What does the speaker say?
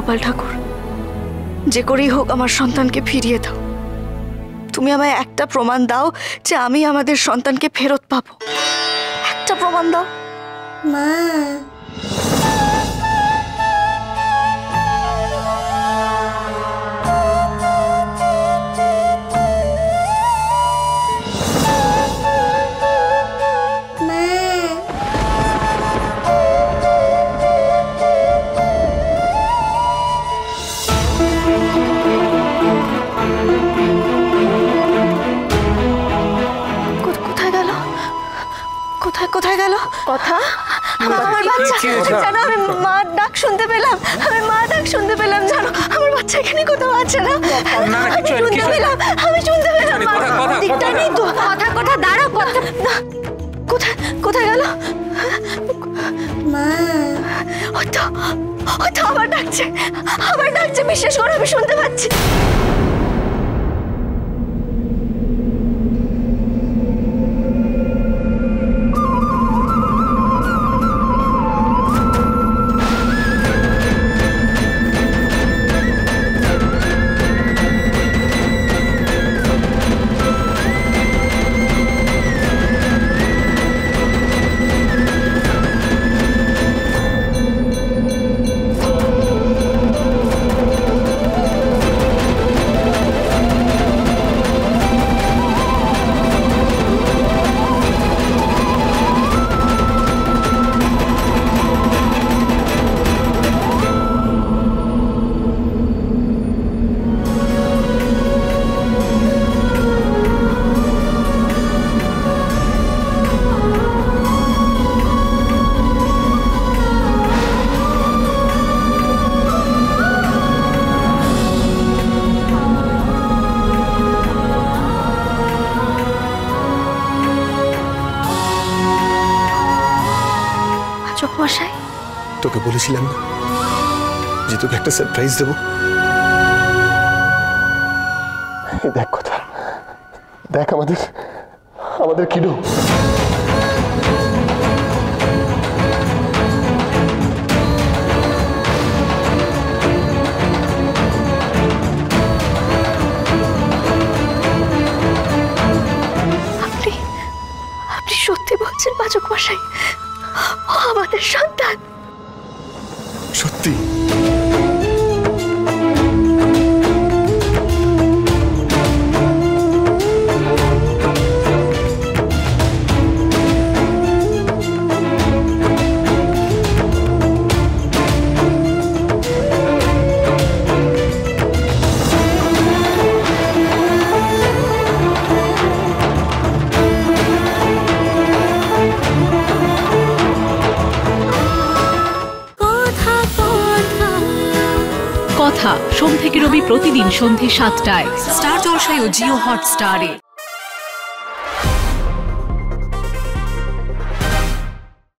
গোপাল ঠাকুর, যে করেই হোক আমার সন্তানকে ফিরিয়ে দাও। তুমি আমায় একটা প্রমাণ দাও যে আমি আমাদের সন্তানকে ফেরত পাবো। একটা প্রমাণ দাও মা। কোথায় গেল কথা? আমার বাচ্চা জানো, আমি মা ডাক শুনতে পেলাম, আমি মা ডাক শুনতে পেলাম জানো, আমার বাচ্চা এখানে কোথাও আছে না? আমি শুনতে পেলাম দিকটা নেই তো। কথা দাঁড়াও, কোথায় কোথায় গেল মা? হয়তো আবার ডাকছে, বিশ্বাস করো আমি শুনতে পাচ্ছি। মশাই, তোকে বলেছিলাম না যে তোকে একটা সারপ্রাইজ দেবো। দেখ কথা, দেখ আমাদের কিডু। আপনি সত্যি বলছেন পাচক মশাই? আমাদের সন্তান সত্যি? কথা সোম থেকে রবি প্রতিদিন সন্ধ্যে ৭টায় স্টার জলসায় ও জিও হটস্টারে।